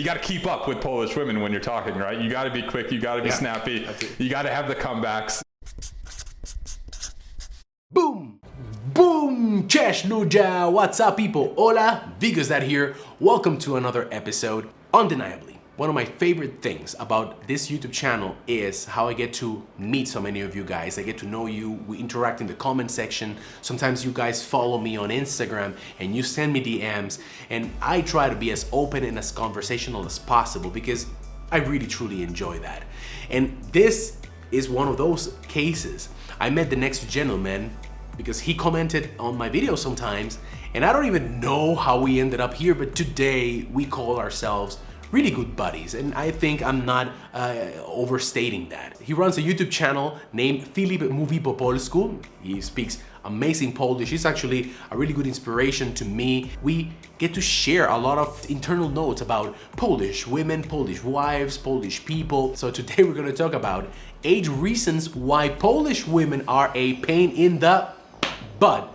gotta keep up with Polish women when you're talking, right? You gotta be quick, you gotta be snappy, you gotta have the comebacks. Boom! Boom! Cześć ludzie! What's up people? Hola! Vigosdad here. Welcome to another episode. Undeniably, one of my favorite things about this YouTube channel is how I get to meet so many of you guys. I get to know you, we interact in the comment section. Sometimes you guys follow me on Instagram and you send me DMs, and I try to be as open and as conversational as possible because I really truly enjoy that. And this is one of those cases. I met the next gentleman because he commented on my videos sometimes, and I don't even know how we ended up here, but today we call ourselves really good buddies, and I think I'm not overstating that. He runs a YouTube channel named Filip Mówi po Polsku. He speaks amazing Polish. He's actually a really good inspiration to me. We get to share a lot of internal notes about Polish women, Polish wives, Polish people. So today we're gonna talk about 8 reasons why Polish women are a pain in the butt,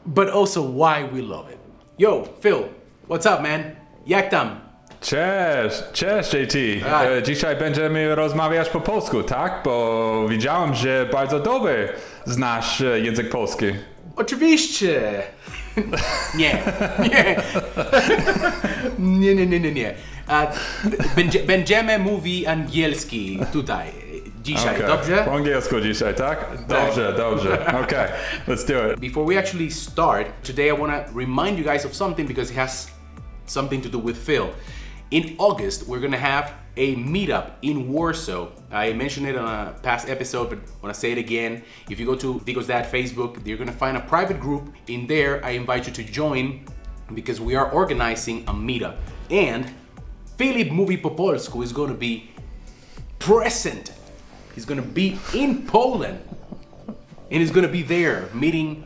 but also why we love it. Yo, Phil, what's up, man? Jak tam? Cześć JT. Dzisiaj będziemy rozmawiać po polsku, tak? Bo widziałem, że bardzo dobrze znasz język polski. Oczywiście! Nie. Będziemy mówić angielski tutaj. Dzisiaj, okay. Dobrze? Po angielsku dzisiaj, tak? Dobrze. Okay, let's do it. Before we actually start, today I want to remind you guys of something because it has something to do with Phil. In August, we're gonna have a meetup in Warsaw. I mentioned it on a past episode, but I want to say it again. If you go to Vigosdad Facebook, you're gonna find a private group. In there, I invite you to join because we are organizing a meetup. And Filip Mówi po Polsku is gonna be present. He's gonna be in Poland. And he's gonna be there meeting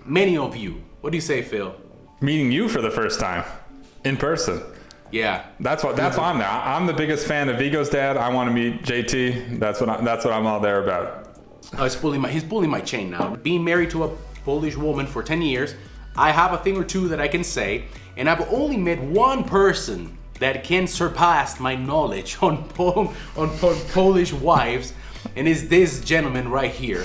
many of you. What do you say, Phil? Meeting you for the first time, in person. Yeah, that's what I'm now. I'm the biggest fan of Vigosdad. I want to meet JT. That's what I'm all there about. Oh, he's pulling my chain now. Being married to a Polish woman for 10 years, I have a thing or two that I can say, and I've only met one person that can surpass my knowledge on Polish wives, and it's this gentleman right here.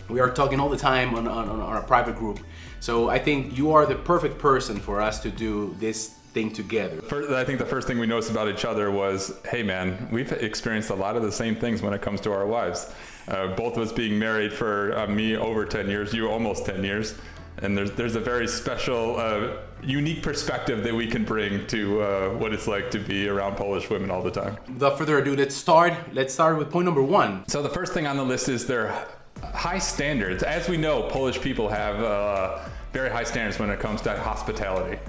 We are talking all the time on our private group. So I think you are the perfect person for us to do this thing together. I think the first thing we noticed about each other was, hey man, we've experienced a lot of the same things when it comes to our wives. Both of us being married for me over 10 years, you almost 10 years. And there's a very special, unique perspective that we can bring to what it's like to be around Polish women all the time. Without further ado, let's start with point number 1. So the first thing on the list is their high standards. As we know, Polish people have very high standards when it comes to hospitality.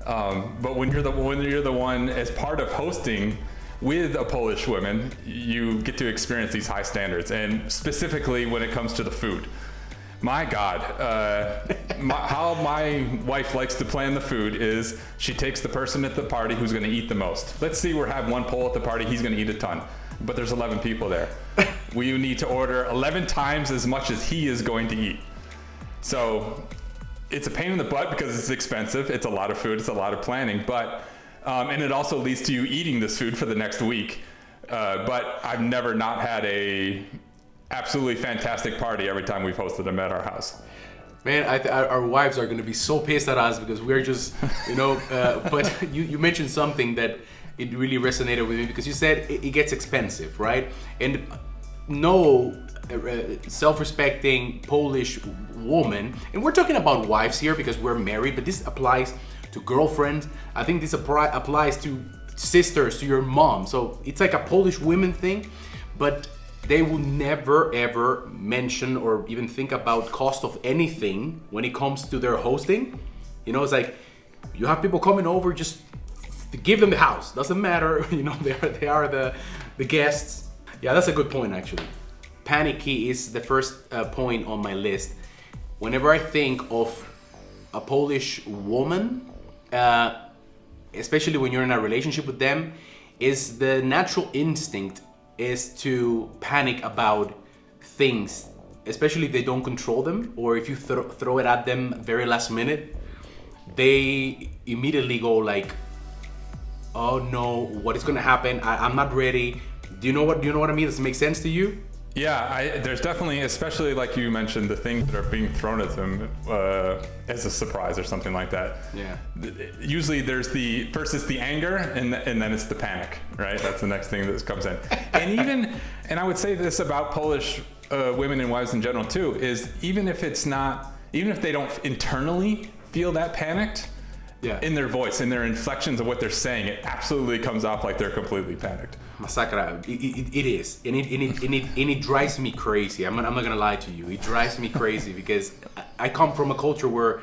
But when you're the one as part of hosting with a Polish woman, you get to experience these high standards, and specifically when it comes to the food. My God, how my wife likes to plan the food is she takes the person at the party who's going to eat the most. Let's see, we're having one Pole at the party, he's going to eat a ton, but there's 11 people there. We need to order 11 times as much as he is going to eat. So it's a pain in the butt because it's expensive. It's a lot of food. It's a lot of planning, but and it also leads to you eating this food for the next week. But I've never not had a absolutely fantastic party every time we've hosted them at our house. Man, our wives are going to be so pissed at us because we're just, but you mentioned something that it really resonated with me because you said it gets expensive, right? And no self-respecting Polish woman, and we're talking about wives here because we're married, but this applies to girlfriends. I think this applies to sisters, to your mom. So it's like a Polish women thing, but they will never ever mention or even think about cost of anything when it comes to their hosting. It's like you have people coming over, just give them the house. Doesn't matter, they are the guests. Yeah, that's a good point actually. Panicky is the first point on my list. Whenever I think of a Polish woman, especially when you're in a relationship with them, is the natural instinct is to panic about things, especially if they don't control them or if you throw it at them very last minute. They immediately go like, oh no, what is gonna happen? I'm not ready. Do you know what I mean? Does it make sense to you? Yeah, there's definitely, especially like you mentioned, the things that are being thrown at them as a surprise or something like that. Yeah. Usually there's first it's the anger and then it's the panic, right? That's the next thing that comes in. And I would say this about Polish women and wives in general too, is even if they don't internally feel that panicked, in their voice, in their inflections of what they're saying, it absolutely comes off like they're completely panicked. Masakra, it is, and it drives me crazy. I'm not gonna lie to you. It drives me crazy because I come from a culture where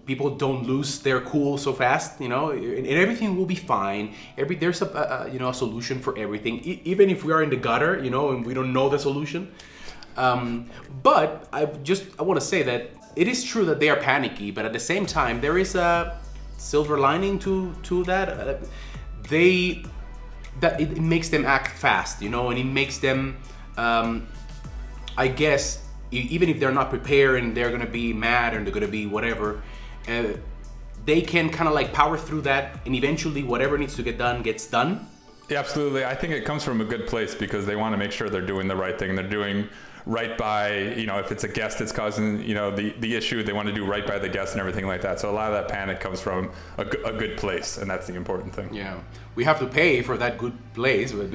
people don't lose their cool so fast, and everything will be fine. There's a solution for everything, even if we are in the gutter, and we don't know the solution. But I want to say that it is true that they are panicky, but at the same time, there is a silver lining to that. It makes them act fast, and it makes them, I guess, even if they're not prepared and they're gonna be mad and they're gonna be whatever, they can kind of like power through that, and eventually whatever needs to get done gets done. Yeah, absolutely. I think it comes from a good place because they want to make sure they're doing the right thing. They're doing right by, if it's a guest that's causing, the issue, they want to do right by the guest and everything like that. So a lot of that panic comes from a good place, and that's the important thing. Yeah, we have to pay for that good place. But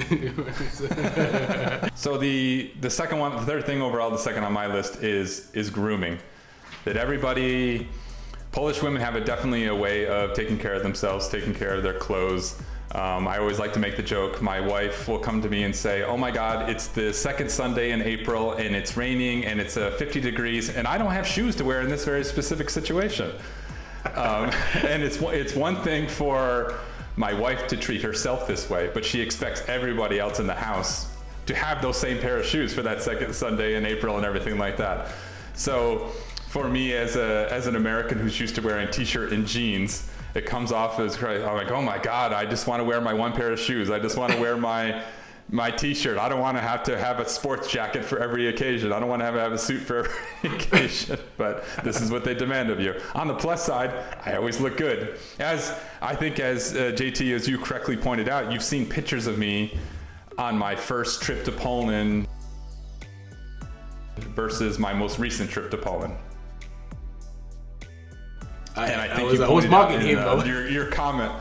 So the second one, the third thing overall, the second on my list is grooming. That Polish women have definitely a way of taking care of themselves, taking care of their clothes. I always like to make the joke. My wife will come to me and say, "Oh my God, it's the second Sunday in April and it's raining and it's 50 degrees and I don't have shoes to wear in this very specific situation." And it's one thing for my wife to treat herself this way, but she expects everybody else in the house to have those same pair of shoes for that second Sunday in April and everything like that. So for me as an American who's used to wearing t-shirt and jeans, it comes off as crazy. I'm like, oh my God, I just want to wear my one pair of shoes. I just want to wear my t-shirt. I don't want to have a sports jacket for every occasion. I don't want to have a suit for every occasion, but this is what they demand of you. On the plus side, I always look good. As JT, as you correctly pointed out, you've seen pictures of me on my first trip to Poland versus my most recent trip to Poland. And I think I was mocking him though. Your comment.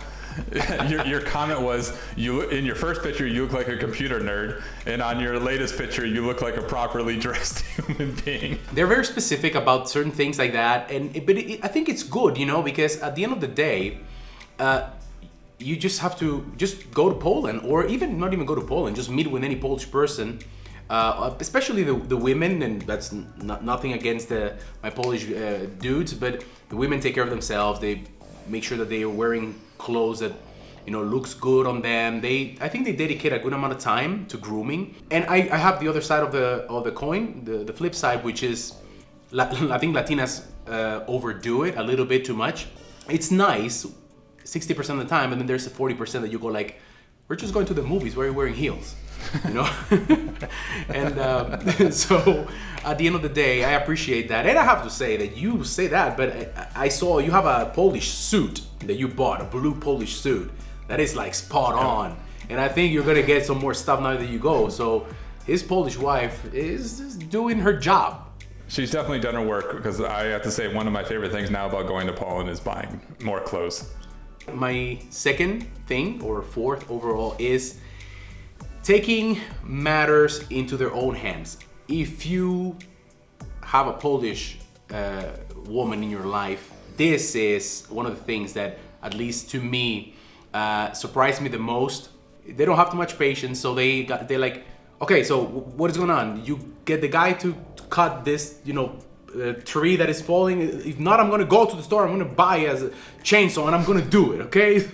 Your comment was, in your first picture you look like a computer nerd, and on your latest picture you look like a properly dressed human being. They're very specific about certain things like that, but I think it's good, because at the end of the day, you just have to just go to Poland, or even not even go to Poland, just meet with any Polish person. Especially the women, and that's nothing against my Polish dudes, but the women take care of themselves. They make sure that they are wearing clothes that looks good on them. I think they dedicate a good amount of time to grooming. And I have the other side of the coin, the flip side, which is I think Latinas overdo it a little bit too much. It's nice 60% of the time, and then there's a 40% that you go like, we're just going to the movies. Why are you wearing heels? And so at the end of the day, I appreciate that. And I have to say that you say that, but I saw you have a Polish suit that you bought, a blue Polish suit that is like spot on. And I think you're gonna get some more stuff now that you go. So his Polish wife is just doing her job. She's definitely done her work, because I have to say one of my favorite things now about going to Poland is buying more clothes. My second thing, or fourth overall, is taking matters into their own hands. If you have a Polish woman in your life, this is one of the things that, at least to me, surprised me the most. They don't have too much patience, so they're like, okay, so what is going on? You get the guy to cut this, tree that is falling. If not, I'm gonna go to the store, I'm gonna buy as a chainsaw and I'm gonna do it, okay?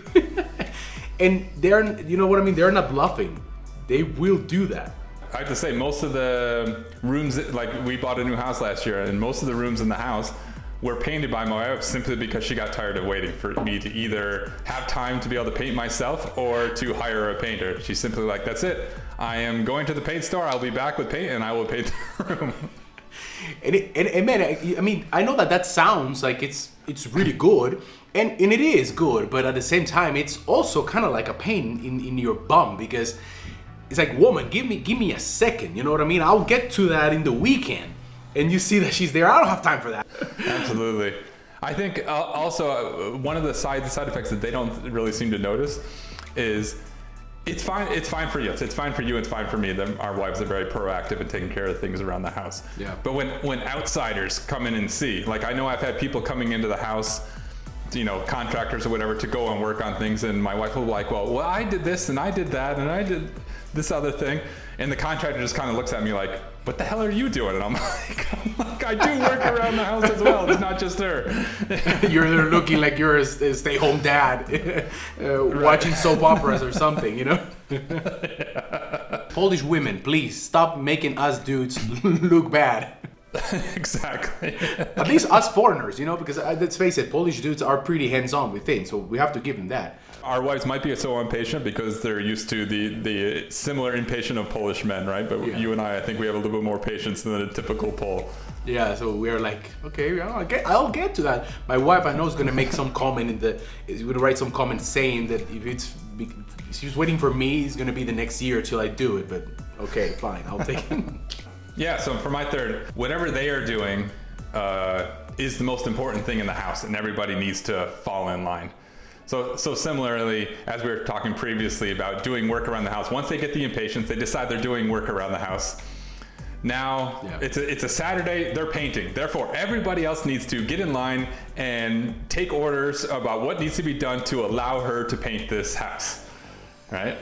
And they're not bluffing. They will do that. I have to say, most of the rooms, like we bought a new house last year, and most of the rooms in the house were painted by my wife simply because she got tired of waiting for me to either have time to be able to paint myself or to hire a painter. She's simply like, that's it. I am going to the paint store, I'll be back with paint and I will paint the room. And man, I mean, I know that sounds like it's it's really good, and it is good, but at the same time, it's also kind of like a pain in your bum, because it's like, woman, give me a second, you know what I mean? I'll get to that in the weekend, and you see that she's there. I don't have time for that. Absolutely. I think also one of the side effects that they don't really seem to notice is it's fine for you. It's fine for you. It's fine for me. Our wives are very proactive in taking care of things around the house. Yeah. But when outsiders come in and see, like I know I've had people coming into the house, you know, contractors or whatever, to go and work on things, and my wife will be like, well, I did this and I did that and I did this other thing, and the contractor just kind of looks at me like, what the hell are you doing? And I'm like, I do work around the house as well. It's not just her. You're there looking like you're a stay-home dad, watching soap operas or something, you know? Yeah. Polish women, please stop making us dudes look bad. Exactly. At least us foreigners, you know, because let's face it, Polish dudes are pretty hands-on with things, so we have to give them that. Our wives might be so impatient because they're used to the similar impatience of Polish men, right? But yeah. You and I think we have a little bit more patience than a typical Pole. Yeah, so we're like, okay, I'll get to that. My wife, I know, is gonna make some comment is gonna write some comment saying that if she's waiting for me, it's gonna be the next year till I do it. But okay, fine, I'll take it. Yeah. So for my third, whatever they are doing is the most important thing in the house, and everybody needs to fall in line. So similarly, as we were talking previously about doing work around the house, once they get the impatience, they decide they're doing work around the house. Now, yeah. It's a Saturday, they're painting. Therefore, everybody else needs to get in line and take orders about what needs to be done to allow her to paint this house, right?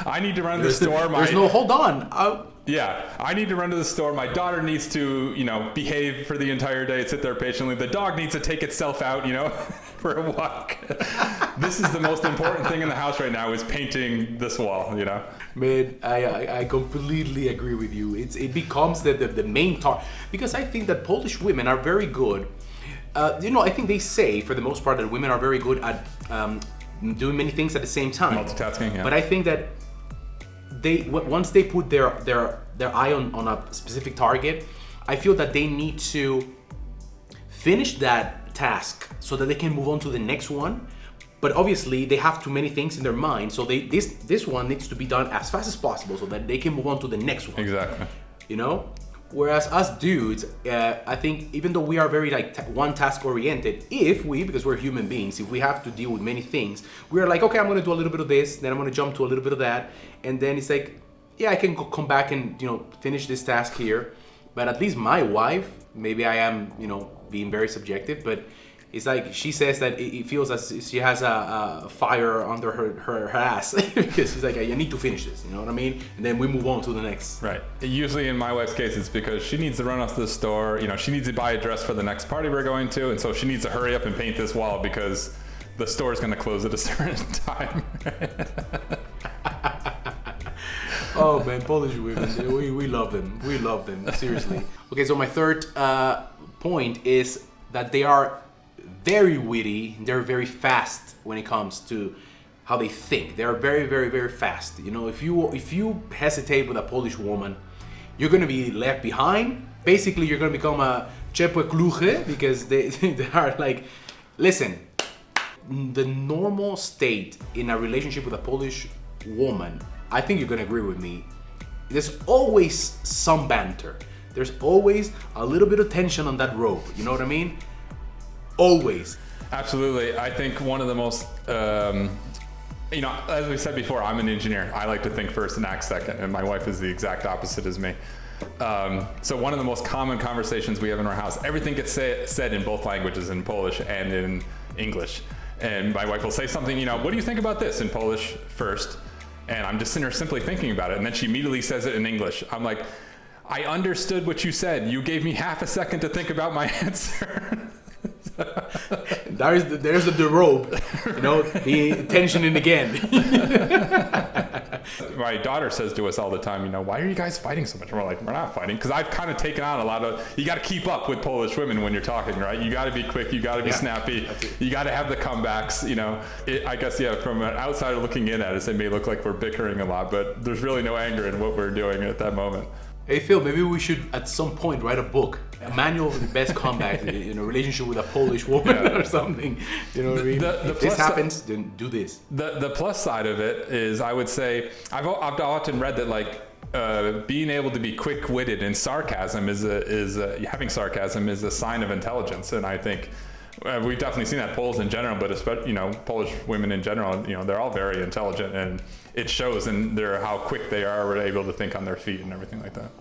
I need to run to the store. There's no hold on. Yeah, I need to run to the store. My daughter needs to, you know, behave for the entire day, sit there patiently. The dog needs to take itself out, you know, for a walk. This is the most important thing in the house right now, is painting this wall, you know. Man, I completely agree with you. It becomes the main target, because I think that Polish women are very good. You know, I think they say for the most part that women are very good at doing many things at the same time. Multitasking, yeah. But I think that once they put their eye on a specific target, I feel that they need to finish that task so that they can move on to the next one. But obviously they have too many things in their mind, so this one needs to be done as fast as possible so that they can move on to the next one. Exactly. You know? Whereas us dudes, I think even though we are very like one task oriented, because we're human beings, if we have to deal with many things, we're like, okay, I'm gonna do a little bit of this, then I'm gonna jump to a little bit of that, and then it's like, yeah, I can come back and, you know, finish this task here. But at least my wife, maybe I am, you know, being very subjective, but it's like she says that it feels as if she has a fire under her ass because she's like, I need to finish this, you know what I mean? And then we move on to the next. Right. Usually in my wife's case, it's because she needs to run off to the store. You know, she needs to buy a dress for the next party we're going to, and so she needs to hurry up and paint this wall because the store is going to close at a certain time. Oh man, Polish women, we love them. We love them, seriously. Okay, so my third point is that they are very witty, they're very fast when it comes to how they think. They're very, very, very fast. You know, if you hesitate with a Polish woman, you're gonna be left behind. Basically, you're gonna become a ciepłe kluchy, because they are like, listen, the normal state in a relationship with a Polish woman, I think you're gonna agree with me, there's always some banter. There's always a little bit of tension on that rope, you know what I mean? Always. Absolutely. I think one of the most, you know, as we said before, I'm an engineer. I like to think first and act second, and my wife is the exact opposite as me. So one of the most common conversations we have in our house, everything gets said in both languages, in Polish and in English. And my wife will say something, you know, what do you think about this, in Polish first? And I'm just sitting there simply thinking about it. And then she immediately says it in English. I'm like, I understood what you said. You gave me half a second to think about my answer. There's the rope, you know, the tension again. My daughter says to us all the time, you know, why are you guys fighting so much? And we're like, we're not fighting, because I've kind of taken on a lot of, you got to keep up with Polish women when you're talking, right? You got to be quick, you got to be snappy, you got to have the comebacks, you know. I guess, yeah, from an outsider looking in at us, it may look like we're bickering a lot, but there's really no anger in what we're doing at that moment. Hey Phil, maybe we should at some point write a book, a manual of the best comeback in a relationship with a Polish woman or something. You know what I mean? If this happens, then do this. The plus side of it is, I would say, I've often read that like being able to be quick-witted and sarcasm having sarcasm is a sign of intelligence, and I think we've definitely seen that Poles in general, but especially Polish women in general, they're all very intelligent, and it shows in how quick they are able to think on their feet and everything like that.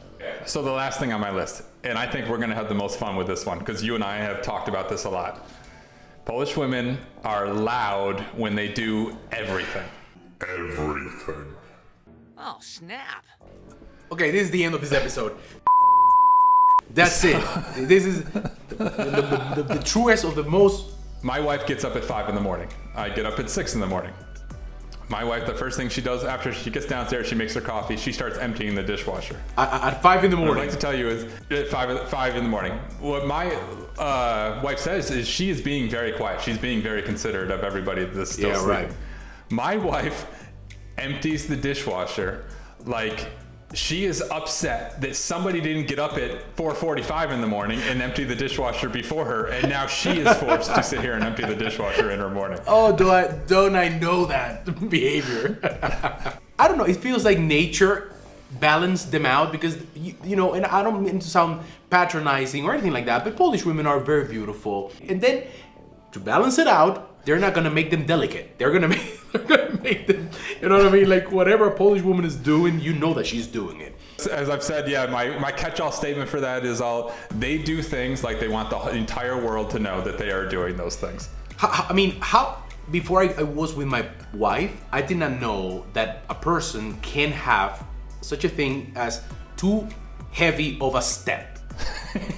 So the last thing on my list, and I think we're going to have the most fun with this one because you and I have talked about this a lot. Polish women are loud when they do everything. Everything. Oh, snap. Okay, this is the end of this episode. That's it. This is the truest of the most. My wife gets up at 5 in the morning. I get up at 6 in the morning. My wife, the first thing she does after she gets downstairs, she makes her coffee, she starts emptying the dishwasher. At 5 in the morning? What I'd like to tell you is at 5 in the morning. What my wife says is she is being very quiet. She's being very considerate of everybody that's still sleeping. Right. My wife empties the dishwasher like she is upset that somebody didn't get up at 4:45 in the morning and empty the dishwasher before her, and now she is forced to sit here and empty the dishwasher in her morning. Oh, don't I know that behavior? I don't know. It feels like nature balanced them out because and I don't mean to sound patronizing or anything like that, but Polish women are very beautiful, and then to balance it out, they're not gonna make them delicate. They're gonna make them, you know what I mean? Like whatever a Polish woman is doing, that she's doing it. As I've said, my catch-all statement for that is they do things like they want the entire world to know that they are doing those things. Before I was with my wife, I did not know that a person can have such a thing as too heavy of a step.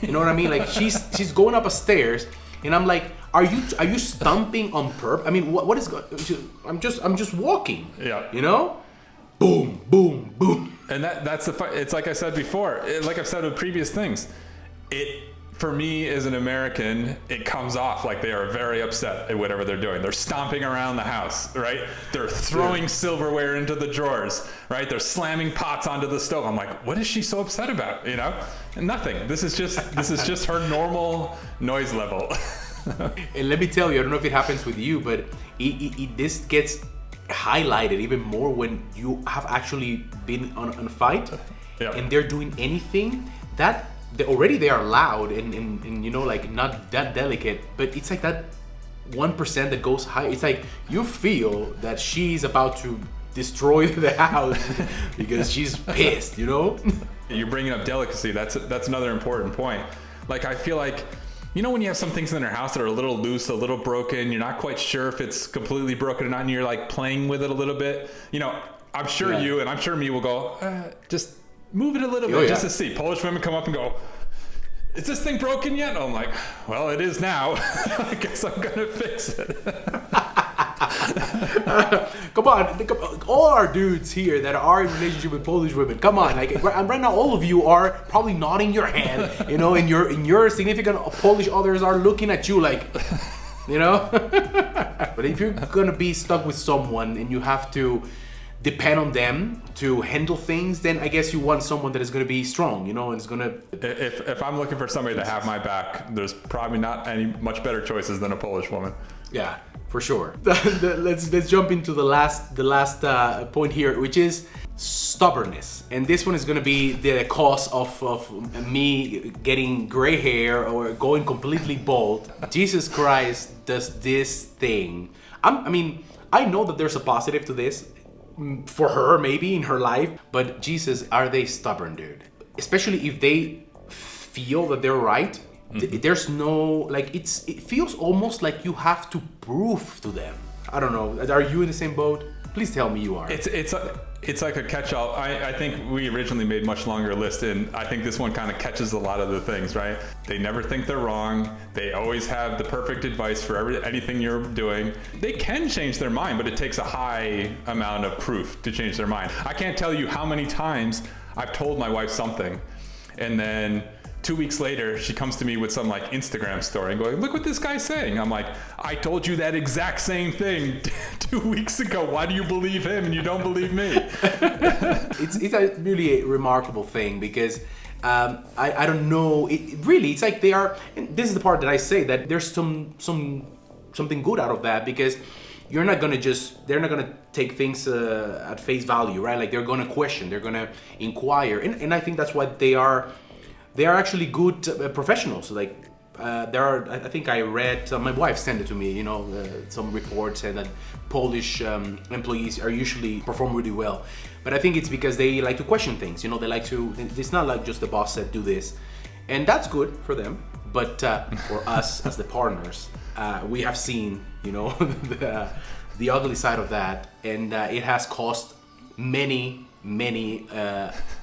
You know what I mean? Like she's going up a stairs, and I'm like, Are you stomping on purpose? I mean, what is going? I'm just walking. Yeah. Boom, boom, boom. And that's it's like I said before. Like I've said with previous things, for me as an American, it comes off like they are very upset at whatever they're doing. They're stomping around the house, right? They're throwing silverware into the drawers, right? They're slamming pots onto the stove. I'm like, what is she so upset about? And nothing. This is just her normal noise level. And let me tell you, I don't know if it happens with you, but this gets highlighted even more when you have actually been on a fight, and they're doing anything that they are loud and like not that delicate, but it's like that 1% that goes high. It's like you feel that she's about to destroy the house because she's pissed. You're bringing up delicacy. That's another important point. Like I feel like. When you have some things in their house that are a little loose, a little broken, you're not quite sure if it's completely broken or not, and you're like playing with it a little bit. I'm sure you and I'm sure me will go, just move it a little bit just to see. Polish women come up and go, is this thing broken yet? And I'm like, well, it is now. I guess I'm going to fix it. Come on, all our dudes here that are in relationship with Polish women, come on, like right now all of you are probably nodding your head, and your significant Polish others are looking at you like, But if you're gonna be stuck with someone and you have to depend on them to handle things, then I guess you want someone that is going to be strong, and is going to... If I'm looking for somebody to have my back, there's probably not any much better choices than a Polish woman. Yeah, for sure. Let's jump into the last point here, which is stubbornness. And this one is going to be the cause of me getting gray hair or going completely bald. Jesus Christ does this thing. I know that there's a positive to this. For her, maybe in her life, but Jesus, are they stubborn, dude? Especially if they feel that they're right. There's no it feels almost like you have to prove to them. I don't know. Are you in the same boat? Please tell me you are. It's like a catch-all. I think we originally made a much longer list, and I think this one kind of catches a lot of the things, right? They never think they're wrong. They always have the perfect advice for anything you're doing. They can change their mind, but it takes a high amount of proof to change their mind. I can't tell you how many times I've told my wife something, and then 2 weeks later, she comes to me with some like Instagram story and going, look what this guy's saying. I'm like, I told you that exact same thing 2 weeks ago. Why do you believe him and you don't believe me? It's a really remarkable thing because I don't know. Really, it's like they are. And this is the part that I say that there's something good out of that because they're not gonna take things at face value, right? Like they're gonna question, they're gonna inquire, and I think that's why they are actually good professionals. Like I think I read, my wife sent it to me, some reports said that Polish employees are usually perform really well. But I think it's because they like to question things, they like to, it's not like just the boss said do this. And that's good for them. But for us as the partners, we have seen, the ugly side of that. And it has caused many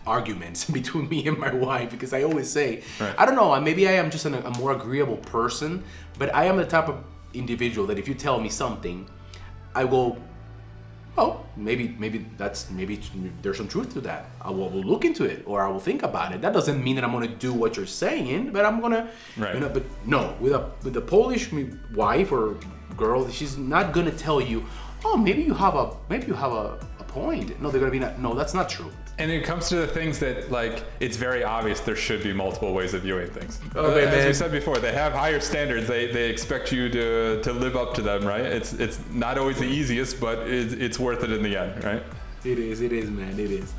arguments between me and my wife, because I always say, right. I don't know, maybe I am just a more agreeable person, but I am the type of individual that if you tell me something, I will, maybe there's some truth to that. I will look into it, or I will think about it. That doesn't mean that I'm gonna do what you're saying, but I'm gonna, right. But no, with a Polish wife or girl, she's not gonna tell you, maybe you have a point. No, they're gonna be no, that's not true. And it comes to the things that, like, it's very obvious there should be multiple ways of viewing things. Okay, as we said before, they have higher standards. They expect you to live up to them, right? It's not always the easiest, but it's worth it in the end, right? It is, man, it is.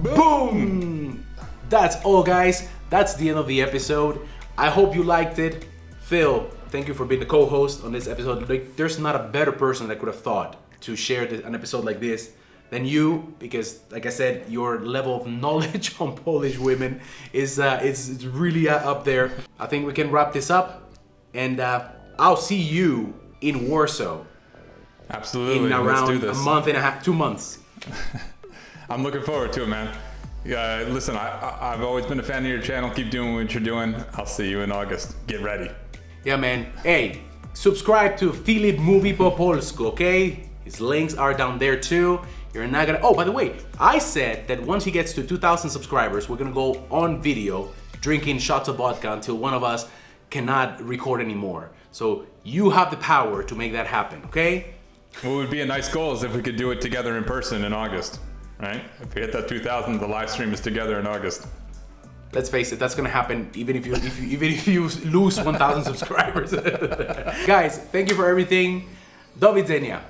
Boom! That's all, guys. That's the end of the episode. I hope you liked it. Phil, thank you for being the co-host on this episode. Like, there's not a better person that could have thought to share an episode like this than you, because like I said, your level of knowledge on Polish women is it's really up there. I think we can wrap this up, and I'll see you in Warsaw. Absolutely. In around Let's do this. a month and a half, 2 months. I'm looking forward to it, man. Listen, I've always been a fan of your channel. Keep doing what you're doing. I'll see you in August. Get ready. Yeah, man. Hey, subscribe to Filip Mówi po Polsku, okay? His links are down there too. You're not gonna, by the way, I said that once he gets to 2,000 subscribers, we're gonna go on video drinking shots of vodka until one of us cannot record anymore. So you have the power to make that happen, okay? What would be a nice goal is if we could do it together in person in August, right? If we hit that 2,000, the live stream is together in August. Let's face it, that's gonna happen even if you lose 1,000 subscribers. Guys, thank you for everything. Do widzenia.